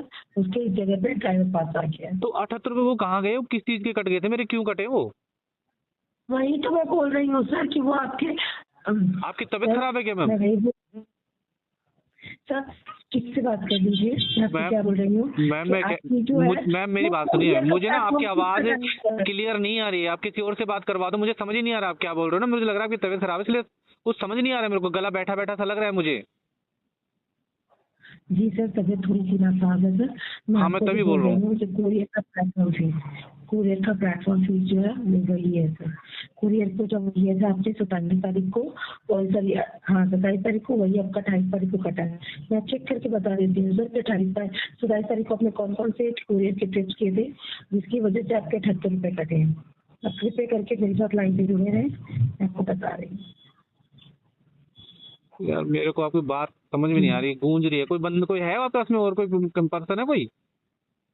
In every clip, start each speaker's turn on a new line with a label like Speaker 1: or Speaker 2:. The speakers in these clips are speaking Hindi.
Speaker 1: सर, उसके जगह पे ड्राइवर पास आ गया।
Speaker 2: तो 78 वो कहाँ गए? वो किस चीज के कट गए थे मेरे? क्यों कटे वो?
Speaker 1: वही तो मैं बोल रही हूँ सर कि वो
Speaker 2: आपकी तबीयत खराब है क्या मैम?
Speaker 1: सर ठीक से बात कर लीजिए। मैं आपको क्या बोल रही हूँ
Speaker 2: मैम मेरी बात सुनिए, मुझे ना आपकी आवाज क्लियर नहीं आ रही है। आप किसी और से बात करवा दो, मुझे समझ ही नहीं आ रहा आप क्या बोल रहे हो ना। मुझे लग रहा है आपकी तबीयत खराब है, इसलिए कुछ समझ नहीं आ रहा है मेरे को। गला बैठा बैठा सा लग रहा है मुझे।
Speaker 1: जी सर, तबीयत थोड़ी सी नासाज है सर।
Speaker 2: हाँ, मैं तभी बोल रहा हूँ।
Speaker 1: कुरियर का प्लेटफॉर्म फीस जो है वो वही है सर। कुरियर को जब दिया था आपने 27 तारीख को, और सर हाँ 27 तारीख को, वही आपका 28 तारीख को कटा है। मैं चेक करके बता देती हूँ सर कि 27 तारीख को आपने कौन कौन से कुरियर के ट्रिप्स किए थे, जिसकी वजह से आपके 78 रुपये कटे हैं। अब कृपया करके मेरे साथ लाइन पे जुड़े रहें, मैं आपको बता रही हूँ।
Speaker 2: यार मेरे को आपकी बात समझ में नहीं आ रही, गूंज रही है। कोई है आपस में और कोई पर्सन है कोई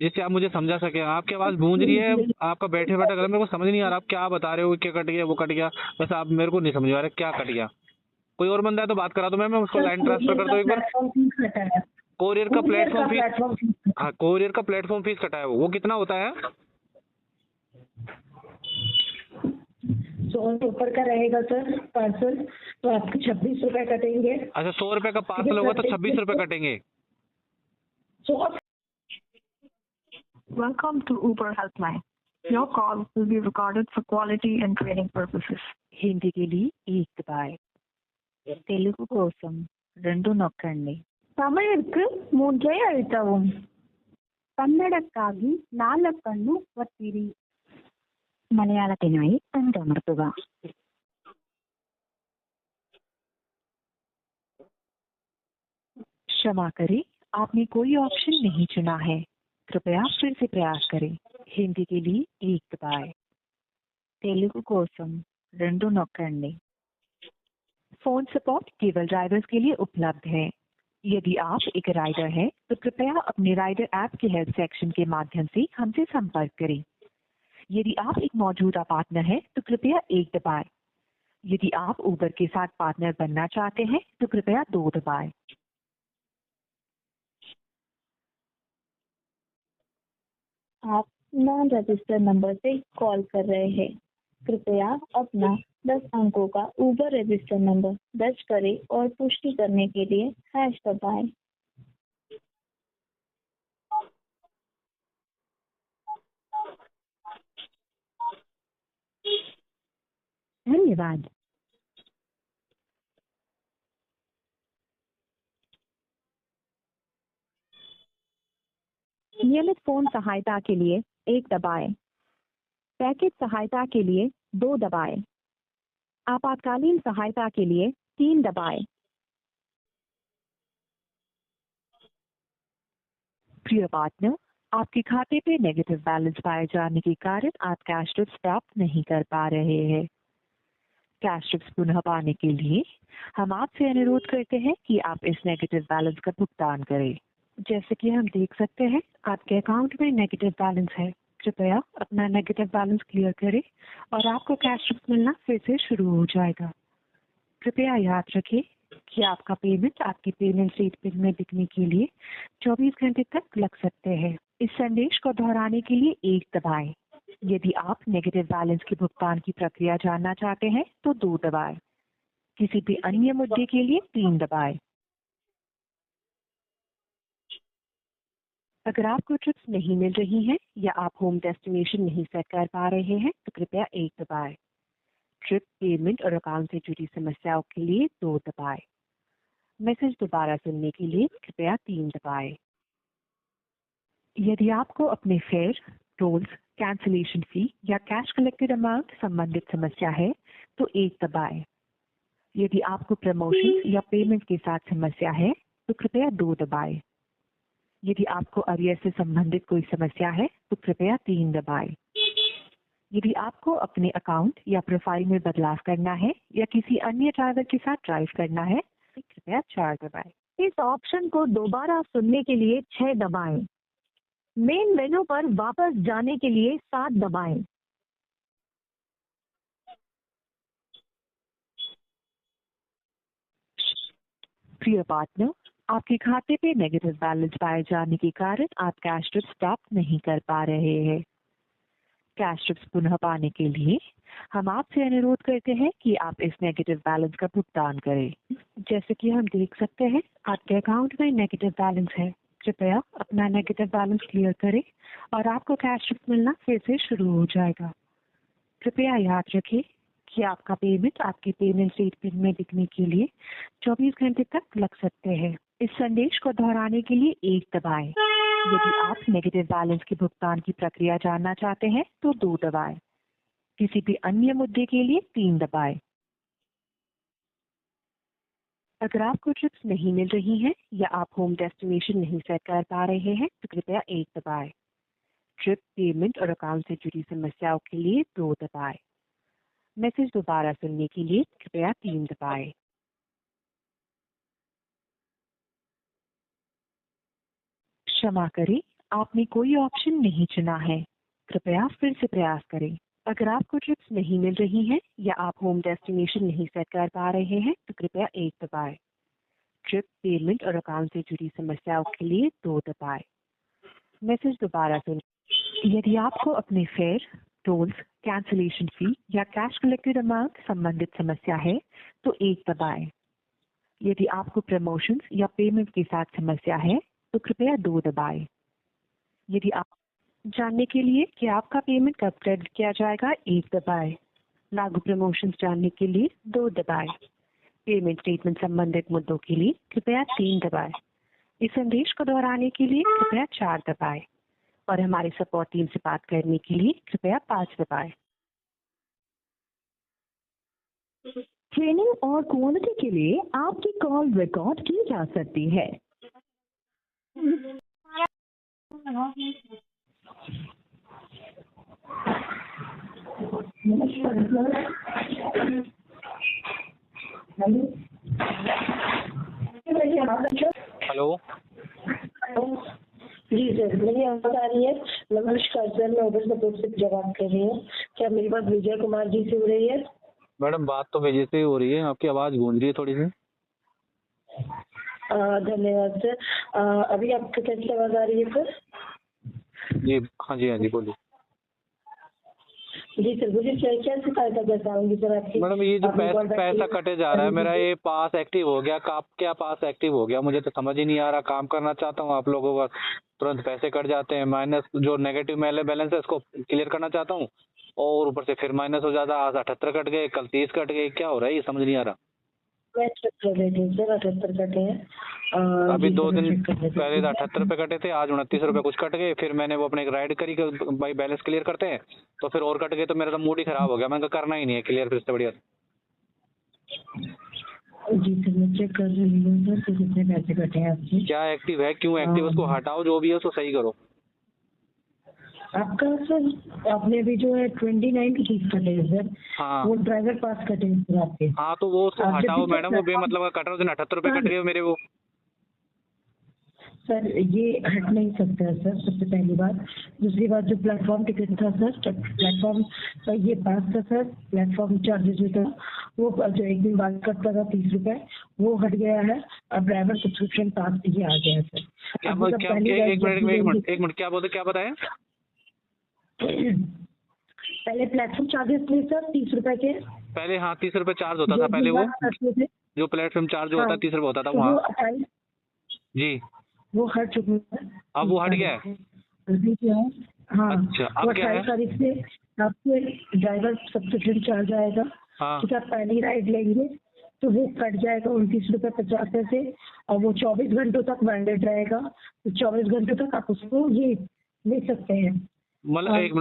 Speaker 2: जिससे आप मुझे समझा सके? आपकी आवाज गूंज रही है, आपका बैठे बैठे मेरे को समझ नहीं आ रहा आप क्या बता रहे हो। क्या कट गया, वो कट गया, बस आप मेरे को नहीं समझ आ रहा क्या कट गया। कोई और बंदा है तो बात करा दो मैं उसको लाइन ट्रांसफर कर दो एक बार। कोरियर का प्लेटफॉर्म फीस, हाँ कोरियर का प्लेटफॉर्म फीस कटा है वो कितना होता है?
Speaker 1: 100 से ऊपर का रहेगा सर पार्सल तो आपके 26 रुपए कटेंगे।
Speaker 2: अच्छा, 100 रुपए का पार्सल होगा तो 26 रुपए कटेंगे।
Speaker 3: Welcome to Uber Helpline. Your call will be recorded for quality and training purposes.
Speaker 4: Hindi के लिए एक दबाएं, तेलुगु కోసం 2 నొక్కండి.
Speaker 3: தமிழுக்கு 3 அழுத்தவும்.
Speaker 4: കന്നഡಕ್ಕಾಗಿ 4 ಒತ್ತಿರಿ. മലയാളത്തിനായി 5 അമർത്തുക. क्षमा करें, आपने कोई ऑप्शन नहीं चुना है. कृपया फिर से प्रयास करें. हिंदी के लिए 1 दबाएं, तेलुगु కోసం 2 నొక్కండి. फोन सपोर्ट केवल ड्राइवर्स के लिए उपलब्ध है. यदि आप एक राइडर हैं तो कृपया अपने राइडर ऐप के हेल्प सेक्शन के माध्यम से हमसे संपर्क करें. यदि आप एक मौजूदा पार्टनर हैं तो कृपया 1 दबाएं. यदि आप उबर के साथ पार्टनर बनना चाहते हैं तो कृपया 2 दबाएं.
Speaker 5: आप नॉन रजिस्टर नंबर से कॉल कर रहे हैं. कृपया अपना 10 अंकों का उबर रजिस्टर नंबर दर्ज करें और पुष्टि करने के लिए हैश दबाएं.
Speaker 4: धन्यवाद. नियमित फोन सहायता के लिए 1 दबाएं. पैकेज सहायता के लिए 2 दबाएं. आपातकालीन सहायता के लिए 3 दबाएं. प्रिय पार्टनर, आपके खाते पे नेगेटिव बैलेंस पाए जाने के कारण आप कैश टिप्स प्राप्त नहीं कर पा रहे हैं. कैश टिप्स पुनः पाने के लिए हम आपसे अनुरोध करते हैं कि आप इस नेगेटिव बैलेंस का भुगतान करें. जैसे कि हम देख सकते हैं आपके अकाउंट में नेगेटिव बैलेंस है. कृपया अपना नेगेटिव बैलेंस क्लियर करें और आपको कैश टिप्स मिलना फिर से शुरू हो जाएगा. कृपया याद रखें कि आपका पेमेंट आपकी पेमेंट स्टेटमेंट में दिखने के लिए 24 घंटे तक लग सकते हैं. इस संदेश को दोहराने के लिए 1 दबाएं. यदि आप नेगेटिव बैलेंस के भुगतान की प्रक्रिया जानना चाहते हैं तो 2 दबाएं. किसी भी अन्य मुद्दे के लिए 3 दबाएं. अगर आपको ट्रिप्स नहीं मिल रही हैं या आप होम डेस्टिनेशन नहीं सेट कर पा रहे हैं तो कृपया 1 दबाएं. ट्रिप पेमेंट और अकाउंट से जुड़ी समस्याओं के लिए 2 दबाएं. मैसेज दोबारा सुनने के लिए कृपया 3 दबाएं. यदि आपको अपने फेयर, टोल्स, कैंसिलेशन फी या कैश कलेक्टेड अमाउंट संबंधित समस्या है तो 1 दबाएं. यदि आपको प्रमोशन या पेमेंट के साथ समस्या है तो कृपया 2 दबाएं. यदि आपको अरियर से संबंधित कोई समस्या है तो कृपया 3 दबाएं. यदि आपको अपने अकाउंट या प्रोफाइल में बदलाव करना है या किसी अन्य ड्राइवर के साथ ड्राइव करना है तो कृपया 4 दबाएं.
Speaker 5: इस ऑप्शन को दोबारा सुनने के लिए 6 दबाएं. मेन मेनू पर वापस जाने के लिए 7 दबाएं.
Speaker 4: प्रिय पार्टनर, आपके खाते पे नेगेटिव बैलेंस पाए जाने के कारण आप कैश ट्रिप्स प्राप्त नहीं कर पा रहे हैं। कैश ट्रिप्स पुनः पाने के लिए हम आपसे अनुरोध करते हैं कि आप इस नेगेटिव बैलेंस का भुगतान करें। जैसे कि हम देख सकते हैं आपके अकाउंट में नेगेटिव बैलेंस है। कृपया अपना नेगेटिव बैलेंस क्लियर करें और आपको कैश ट्रिप्स मिलना फिर से शुरू हो जाएगा। कृपया याद रखें कि आपका पेमेंट आपके पेमेंट स्टेटमेंट में दिखने के लिए 24 घंटे तक लग सकते हैं। इस संदेश को दोहराने के लिए 1 दबाएं। यदि आप नेगेटिव बैलेंस के भुगतान की प्रक्रिया जानना चाहते हैं तो 2 दबाएं। किसी भी अन्य मुद्दे के लिए 3 दबाएं। अगर आपको ट्रिप्स नहीं मिल रही हैं या आप होम डेस्टिनेशन नहीं सेट कर पा रहे हैं तो कृपया 1 दबाएं। ट्रिप, पेमेंट और अकाउंट से जुड़ी समस्याओं के लिए 2 दबाएं। मैसेज दोबारा सुनने के लिए कृपया 3 दबाएं। क्षमा करें, आपने कोई ऑप्शन नहीं चुना है। कृपया फिर से प्रयास करें। अगर आपको ट्रिप्स नहीं मिल रही हैं या आप होम डेस्टिनेशन नहीं सेट कर पा रहे हैं तो कृपया 1 दबाएं। ट्रिप, पेमेंट और अकाउंट से जुड़ी समस्याओं के लिए 2 दबाएं। मैसेज दोबारा सुनें। यदि आपको अपने फेयर, टोल्स, कैंसिलेशन फी या कैश कलेक्टेड अमाउंट संबंधित समस्या है तो 1 दबाएं। यदि आपको प्रमोशंस या पेमेंट के साथ समस्या है तो कृपया 2 दबाएं। यदि आप जानने के लिए कि आपका पेमेंट कब क्रेडिट किया जाएगा 1 दबाएं। लागू प्रमोशंस जानने के लिए 2 दबाएं। पेमेंट स्टेटमेंट संबंधित मुद्दों के लिए कृपया 3 दबाएं। इस संदेश को दोहराने के लिए कृपया 4 दबाएं और हमारी सपोर्ट टीम से बात करने के लिए कृपया 5 दबाएं।
Speaker 6: ट्रेनिंग और क्वालिटी के लिए आपकी कॉल रिकॉर्ड की जा सकती है।
Speaker 2: हेलो।
Speaker 1: जी सर, मेरी आवाज आ रही है। नमस्कार सर, मैं उधर सपोर्ट से जवाब कर रही हूँ। क्या मेरी बात विजय कुमार जी से हो रही है?
Speaker 2: मैडम बात तो विजय से ही हो रही है, आपकी आवाज़ गूंज रही है थोड़ी सी।
Speaker 1: धन्यवाद सर। अभी आपको कैसी आवाज आ रही है सर?
Speaker 2: जी हाँ जी बोलिए।
Speaker 1: जी सर, मुझे क्या सहायता कर पाऊंगी सर आपकी?
Speaker 2: मैडम ये जो पैसा कटे जा रहा है मेरा, ये पास एक्टिव हो गया, क्या पास एक्टिव हो गया मुझे तो समझ ही नहीं आ रहा। काम करना चाहता हूँ आप लोगों का, तुरंत पैसे कट जाते हैं। माइनस जो नेगेटिव बैलेंस है इसको क्लियर करना चाहता हूँ और ऊपर से फिर माइनस हो जाता है। आज 78 कट गए, कल 30 कट गए, क्या हो रहा है ये समझ नहीं आ रहा।
Speaker 1: मैं चेक कर रही थी सर, 78 कटे हैं।
Speaker 2: अभी
Speaker 1: जी
Speaker 2: 2
Speaker 1: सर,
Speaker 2: दिन
Speaker 1: मैं चेक कर रही थी।
Speaker 2: पहले 78 रुपये कटे थे, आज 29 रुपये कुछ कट गए। फिर मैंने वो अपने एक राइड करी कि भाई बैलेंस क्लियर करते हैं, तो फिर और कट गए। तो मेरा तो मूड ही खराब हो गया, मैंने कहा करना ही नहीं है क्लियर फिर से बढ़िया।
Speaker 1: जी सर, मैं चेक कर रही हूँ सर कि कितने पैसे कटे हैं आपके।
Speaker 2: क्या एक्टिव है, क्यों एक्टिव, उसको हटाओ, जो भी है उसको सही करो।
Speaker 1: आपका सर आपने अभी जो है 29 की फीस कटे हैं सर।
Speaker 2: हाँ
Speaker 1: वो ड्राइवर पास कटे हैं सर आपके।
Speaker 2: हाँ, तो वो उसको
Speaker 1: आप जब
Speaker 2: हटाओ
Speaker 1: भी
Speaker 2: मैडम, वो बेमतलब का कट रहा है। उस दिन 78 रुपये कट गए मेरे वो।
Speaker 1: सर ये हट नहीं सकता है सर, सबसे पहली बात। दूसरी बात, जो प्लेटफॉर्म टिकट था सर, प्लेटफॉर्म ये पास था सर, प्लेटफॉर्म चार्जेस जो था वो जो एक दिन बाद कटता था 30 रुपए, वो हट गया है। अब ड्राइवर सब्सक्रिप्शन पास ये आ गया है सर।
Speaker 2: क्या
Speaker 1: अब मतलब पहली
Speaker 2: एक मिनट क्या बोलते, क्या बताएं?
Speaker 1: पहले प्लेटफॉर्म चार्जेस थे सर 30 रुपए के।
Speaker 2: पहले हाँ 30 रुपये चार्ज होता था पहले, वो जो प्लेटफॉर्म चार्ज जो होता है 30 रुपये होता था वहाँ। जी
Speaker 1: वो हट चुका है।
Speaker 2: अब वो हट गया है।
Speaker 1: अभी क्या है? हाँ,
Speaker 2: अच्छा, अब
Speaker 1: वो
Speaker 2: क्या है?
Speaker 1: 28 तारीख से आपको ड्राइवर सब्सिडी चार्ज आएगा।
Speaker 2: हाँ
Speaker 1: ठीक है, आप पहली राइड लेंगे तो वो कट जाएगा 29 रुपये 50 पैसे और वो 24 घंटों तक वैलिड रहेगा। तो 24 घंटों तक आप उसको ये ले सकते हैं।
Speaker 2: मतलब एक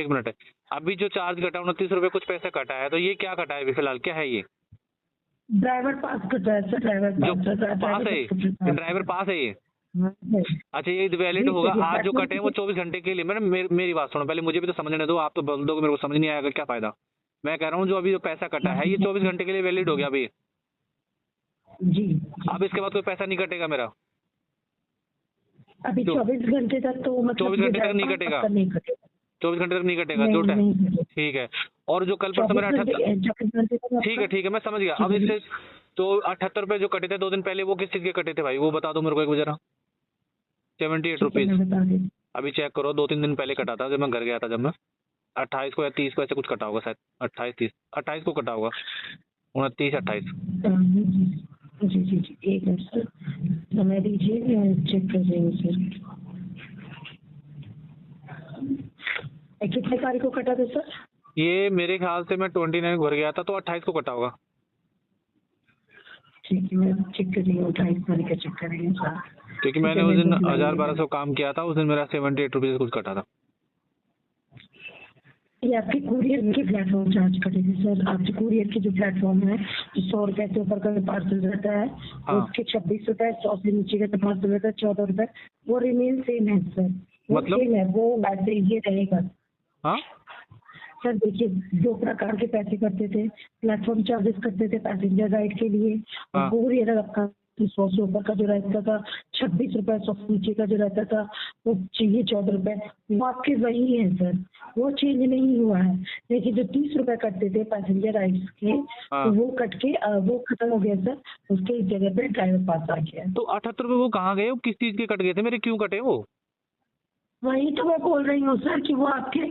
Speaker 2: मिनट अभी जो चार्ज कटा 29 रुपये कुछ पैसा कटा है, तो ये क्या कटा है अभी फिलहाल, क्या है ये?
Speaker 1: ड्राइवर पास कटा है सर, ड्राइवर
Speaker 2: जो
Speaker 1: पास
Speaker 2: पास है, ड्राइवर पास है ये। अच्छा, ये वैलिड होगा। आज जो कटे हैं वो 24 घंटे के लिए। मैडम मेरी बात सुनो पहले, मुझे भी तो समझने दो। आप तो बोल दोगे मेरे को समझ नहीं आएगा, क्या फायदा। मैं कह रहा हूँ जो अभी जो पैसा कटा है ये 24 घंटे के लिए वैलिड हो गया अभी।
Speaker 1: जी,
Speaker 2: अब इसके बाद कोई पैसा नहीं कटेगा मेरा
Speaker 1: अभी 24 घंटे तक तो मतलब
Speaker 2: 24 घंटे तक नहीं कटेगा। 24 घंटे तक नहीं कटेगा जो ठीक है। और जो कल परसों मेरा ठीक है मैं समझ गया। अब इससे तो 78 रुपये जो कटे थे 2 दिन पहले, वो किस चीज के कटे थे भाई, वो बता दो मेरे को एक जरा। 78 रुपीज
Speaker 1: मैं बता देती
Speaker 2: अभी चेक करो, 2-3 दिन पहले कटा था जब मैं घर गया था, जब मैं 28 को या 30 को ऐसे कुछ कटा होगा शायद, 28 को कटा होगा, 29, 28।
Speaker 1: हूँ। जी जी जी, एक मिनट सर, समय दीजिए, मैं चेक कर रही हूँ सर। कितने तारीख को कटा था सर?
Speaker 2: ये मेरे ख्याल से मैं 29 को घर गया था, तो 28 को कटा होगा।
Speaker 1: ठीक है, मैं चेक कर रही हूँ, 28 तारीख का चेक कर रही हूँ सर।
Speaker 2: क्योंकि मैंने उस दिन 1000-1200 काम किया था, उस दिन मेरा 78 रुपीज कुछ कटा था।
Speaker 1: ये आपके कुरियर की प्लेटफॉर्म चार्ज कटेगी सर। आपके कुरियर की जो प्लेटफॉर्म है, जो 100 रुपए से ऊपर का पार्सल रहता है,
Speaker 2: हाँ।
Speaker 1: उसके 26 रुपए, 100 से नीचे का जो पार्सल रहता है 14 रुपए, वो रिमेन सेम है सर। वो
Speaker 2: मतलब?
Speaker 1: सेम है, वो वैसे ये रहेगा
Speaker 2: हाँ
Speaker 1: सर। देखिए, 2 प्रकार के पैसे करते थे, प्लेटफॉर्म चार्जेस करते थे पैसेंजर राइड के लिए,
Speaker 2: हाँ।
Speaker 1: और कुरियर आपका 100 से ऊपर का जो रहता था 26 रुपए, 100 से नीचे का जो रहता था वो चाहिए 14 रुपए, वो आपके वही है सर, वो चेंज नहीं हुआ है। लेकिन जो 30 रुपए कटते थे पैसेंजर राइड्स के,
Speaker 2: हाँ।
Speaker 1: तो वो कट के वो खत्म हो गया सर, उसके जगह पे ड्राइवर पास आ गया।
Speaker 2: तो 78 रुपये वो कहाँ गए, वो किस चीज के कट गए थे मेरे, क्यों कटे वो?
Speaker 1: वही तो मैं बोल रही हूँ सर कि वो आपके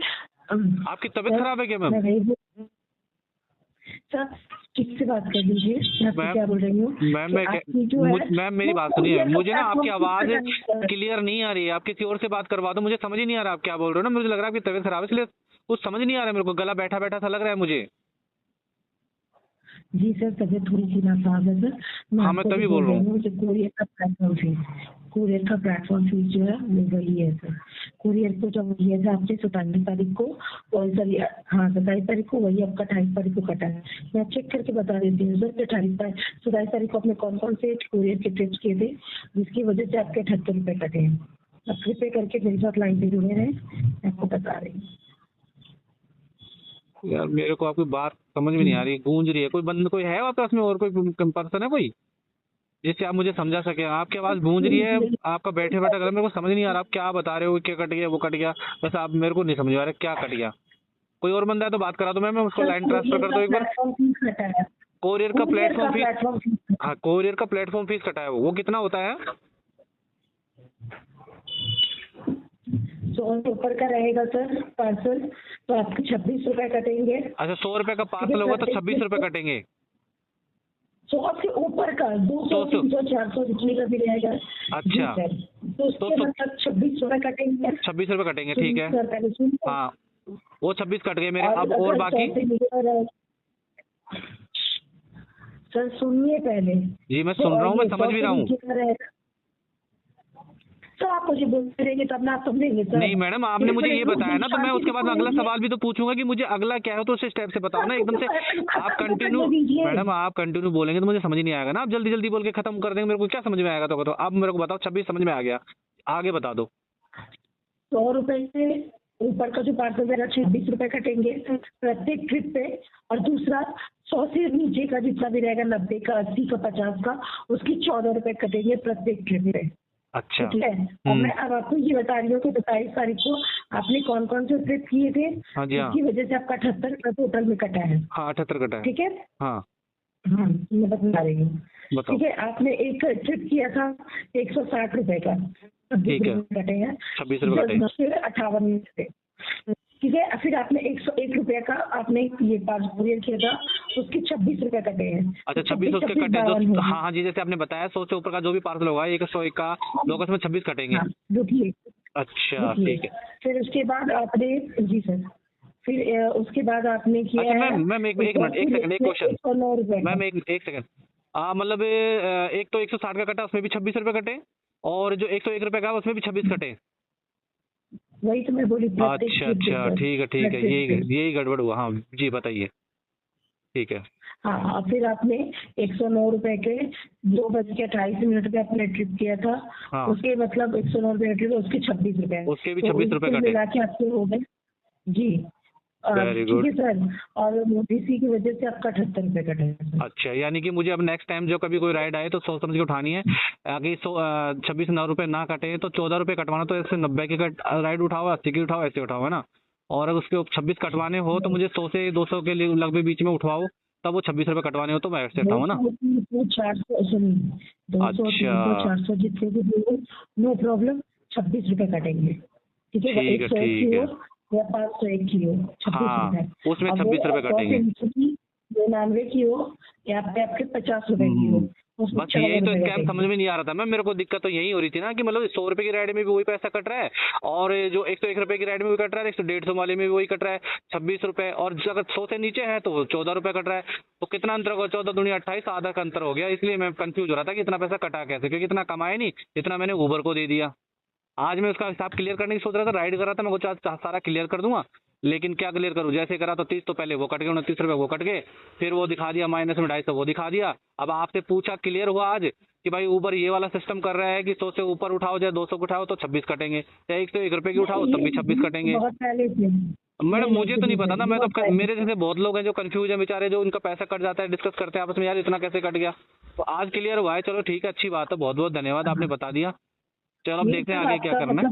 Speaker 2: आपकी तबीयत खराब है क्या मैम?
Speaker 1: सर किससे बात कर लीजिए, मैं आपको क्या बोल रही हूँ
Speaker 2: मैम मैम मेरी बात
Speaker 1: वो
Speaker 2: सुनिए,
Speaker 1: कुरियर
Speaker 2: मुझे ना
Speaker 1: का
Speaker 2: आपकी
Speaker 1: प्लेटफॉर्म
Speaker 2: आवाज
Speaker 1: किस तरह से
Speaker 2: क्लियर नहीं आ रही है, आप किसी और से बात करवा दो, मुझे समझ ही नहीं आ रहा आप क्या बोल रहे हो ना, मुझे लग रहा है आपकी तबीयत खराब है, इसलिए कुछ समझ नहीं आ रहा है मेरे को, गला बैठा बैठा सा लग रहा है मुझे।
Speaker 1: जी सर, तबीयत थोड़ी सी नासाज है सर।
Speaker 2: हाँ, मैं
Speaker 1: आपको
Speaker 2: तभी
Speaker 1: जो
Speaker 2: बोल रहा हूँ।
Speaker 1: जो कुरियर का प्लेटफॉर्म फीस जो है वो वही है सर। कुरियर को जब दिया था आपने 27 तारीख को, और सर हाँ 27 तारीख को, वही आपका 28 तारीख को कटा है। मैं चेक करके बता देती हूँ सर, 27 तारीख को आपने कौन कौन से कुरियर के ट्रिप्स किए थे, जिसकी वजह से आपके 78 रुपये कटे हैं। आप कृपया करके मेरे साथ लाइन पे जुड़े रहें, मैं आपको बता रही हूँ।
Speaker 2: यार मेरे को आपकी बात समझ में नहीं आ रही, गूंज रही है, कोई है आपके पास में और कोई पर्सन है कोई जिससे आप मुझे समझा सके? आपकी आवाज गूंज रही है, आपका बैठे बैठा गला, मेरे को समझ नहीं आ रहा आप क्या बता रहे हो, क्या कट गया, वो कट गया, बस आप मेरे को नहीं समझ आ रहा क्या कट गया। कोई और बंदा है तो बात करा दो, मैं उसको लाइन ट्रांसफर कर दो एक बार। कोरियर का प्लेटफॉर्म फीस, हाँ कोरियर का प्लेटफॉर्म फीस कटा है, वो कितना होता है?
Speaker 1: 100 से ऊपर का रहेगा सर पार्सल, तो आपके 26 रुपए कटेंगे।
Speaker 2: अच्छा 100 रुपए का पार्सल होगा तो 26 रुपए कटेंगे।
Speaker 1: 100 से ऊपर का 200, 300, 400 जितने का भी रहेगा।
Speaker 2: अच्छा
Speaker 1: तो उसके मतलब 26 रुपए कटेंगे।
Speaker 2: 26 रुपए कटेंगे, ठीक है।
Speaker 1: पहले सुन
Speaker 2: हाँ वो 26 कट गए मेरे, अब और बाकी?
Speaker 1: सर सुनिए पहले।
Speaker 2: जी मैं सुन रहा हूँ, मैं समझ भी रहा हूँ।
Speaker 1: सर आप मुझे बोलते रहेंगे तब ना आप समझेंगे सर।
Speaker 2: नहीं मैडम, आपने मुझे ये बताया ना, तो मैं उसके बाद अगला सवाल भी तो पूछूंगा कि मुझे अगला क्या है, तो उस स्टेप से बताओ ना एकदम से। आप कंटिन्यू मैडम, आप कंटिन्यू बोलेंगे तो मुझे समझ नहीं आएगा ना, आप जल्दी जल्दी बोल के खत्म कर देंगे, मेरे को क्या समझ में आएगा? तो आप मेरे को बताओ, 26 समझ में आ गया, आगे बता दो।
Speaker 1: 100 रुपए से ऊपर का जो पार्सल मेरा 26 रुपए कटेंगे प्रत्येक ट्रिप पे, और दूसरा 100 से नीचे का जितना भी रहेगा, 90 का, 80 का, 50 का, उसकी 14 रुपए कटेंगे प्रत्येक ट्रिप पे।
Speaker 2: अच्छा
Speaker 1: ठीक है। और मैं अब आपको ये बता रही हूँ कि 27 तारीख को आपने कौन कौन से ट्रिप किए थे,
Speaker 2: हाँ जी, हाँ।
Speaker 1: इसकी वजह से आपका 78 का टोटल में कटा है।
Speaker 2: हाँ 78 कटा है,
Speaker 1: ठीक है।
Speaker 2: हाँ
Speaker 1: मैं बता रही हूँ।
Speaker 2: बताओ।
Speaker 1: ठीक है, आपने एक ट्रिप किया था 160 रुपए का,
Speaker 2: ठीक है,
Speaker 1: कटे हैं
Speaker 2: 26 रुपए कटे,
Speaker 1: 58 मिनट पे। ठीक है, फिर आपने 101 रुपए का आपने ये पार्सल कुरियर किया था, उसके 26 रुपए कटे हैं।
Speaker 2: अच्छा 26 उसके कटे, जो हाँ हाँ जी जैसे आपने बताया 100 से ऊपर का जो भी पार्सल होगा 101 का लोग उसमें 26 कटेंगे।
Speaker 1: रुकिए,
Speaker 2: अच्छा ठीक है।
Speaker 1: फिर उसके बाद आपने, जी सर, फिर उसके बाद आपने किया।
Speaker 2: अच्छा मैम एक मिनट, एक सेकंड, एक क्वेश्चन
Speaker 1: 109 रुपए
Speaker 2: मैम, एक सेकंड, मतलब एक तो 160 का कटा, उसमें भी 26 रुपए कटे, और जो 101 रुपए का उसमें भी 26 कटे।
Speaker 1: वही तो मैं बोली।
Speaker 2: अच्छा ठीक है, यही गड़बड़ हुआ। हाँ जी बताइए, ठीक है।
Speaker 1: हाँ, फिर आपने 109 रुपए के 2:28 पे आपने ट्रिप किया था।
Speaker 2: हाँ।
Speaker 1: उसके मतलब 109 रुपए ट्रिप, उसके 26 रुपए,
Speaker 2: उसके भी 26 रुपए कटे,
Speaker 1: मिला के आपके हो गए जी।
Speaker 2: वेरी
Speaker 1: ठीक
Speaker 2: गुड
Speaker 1: है सर, और इसी की वजह से आपका 78 रुपए कटे।
Speaker 2: अच्छा, यानी कि मुझे अब नेक्स्ट टाइम जो कभी कोई राइड आए तो सोच समझ के उठानी है, आगे 26 रुपए ना कटे तो 14 रुपए कटवाना, तो ऐसे 90 की राइड उठाओ, 80 की उठाओ, ऐसे उठाओ, है ना। और अगर उसके 26 कटवाने हो तो मुझे 100 से 200 के लगभग बीच में उठवाओ, तब वो 26 रुपये कटवाने हो तो मैं एक्सेप्ट हूँ ना।
Speaker 1: 400 सुनिए, 200 300 400 जितने भी देंगे नो प्रॉब्लम, 26 रुपए कटेंगे, ठीक है।
Speaker 2: ठीक है,
Speaker 1: 101
Speaker 2: ठीक
Speaker 1: की
Speaker 2: है।
Speaker 1: हो या 501 की हो, 26
Speaker 2: हाँ,
Speaker 1: रुपए।
Speaker 2: उसमें
Speaker 1: अब
Speaker 2: 26 रुपए
Speaker 1: वो 100
Speaker 2: कटेंगे।
Speaker 1: के नीचे की 99 की हो या आपके 50 रुपए की हो, उसमें
Speaker 2: बस यही तो
Speaker 1: 54 रुपए
Speaker 2: स्कैम समझ में नहीं आ रहा था। मैं मेरे को दिक्कत तो यही हो रही थी ना कि मतलब 100 रुपए की राइड में भी वही पैसा कट रहा है, और जो 101 रुपए की राइड में भी कट रहा है, 150 वाले में भी वही कट रहा है 26 रुपए, और अगर 100 से नीचे है तो 14 रुपए कट रहा है। तो कितना अंतर होगा, 14 दूनी 28, आधा का अंतर हो गया। इसलिए मैं कंफ्यूज हो रहा था कि इतना पैसा कटा कैसे, क्योंकि इतना कमाया नहीं, इतना मैंने उबर को दे दिया। आज मैं उसका हिसाब क्लियर करने की सोच रहा था, राइड कर रहा था, मैं वो सारा क्लियर कर दूंगा। लेकिन क्या क्लियर करूं, जैसे करा तो 30 तो पहले वो कट गए, 29 रुपए वो कट गए, फिर वो दिखा दिया माइनस में 250 वो दिखा दिया। अब आपसे पूछा, क्लियर हुआ आज कि भाई ऊबर ये वाला सिस्टम कर रहा है कि 100 से ऊपर उठाओ, चाहे 200 को उठाओ तो 26 कटेंगे, चाहे 101 रुपए की उठाओ तब भी 26 कटेंगे।
Speaker 1: बहुत पहले से।
Speaker 2: मैडम मुझे तो नहीं पता ना, मैं तो मेरे जैसे बहुत लोग हैं जो कंफ्यूज है बेचारे, जो उनका पैसा कट जाता है, डिस्कस करते हैं आपस में, यार इतना कैसे कट गया। तो आज क्लियर हुआ है, चलो ठीक है, अच्छी बात है, बहुत बहुत धन्यवाद, आपने बता दिया। चलो अब देखते हैं आगे क्या करना है।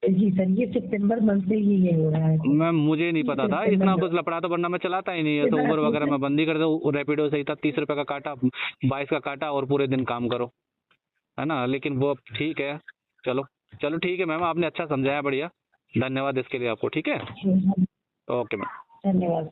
Speaker 1: जी सर, ये सितंबर मंथ से ही ये हो रहा है।
Speaker 2: मैम मुझे नहीं पता था इतना कुछ लपड़ा, तो वरना मैं चलाता ही नहीं है। तो उबर वगैरह मैं बंद ही कर दूँ, रैपिडो सही था, 30 रुपए का काटा, 22 का काटा और पूरे दिन काम करो, है ना। लेकिन वो ठीक है, चलो चलो ठीक है मैम, आपने अच्छा समझाया, बढ़िया, धन्यवाद इसके लिए आपको। ठीक है, ओके मैम,
Speaker 1: धन्यवाद।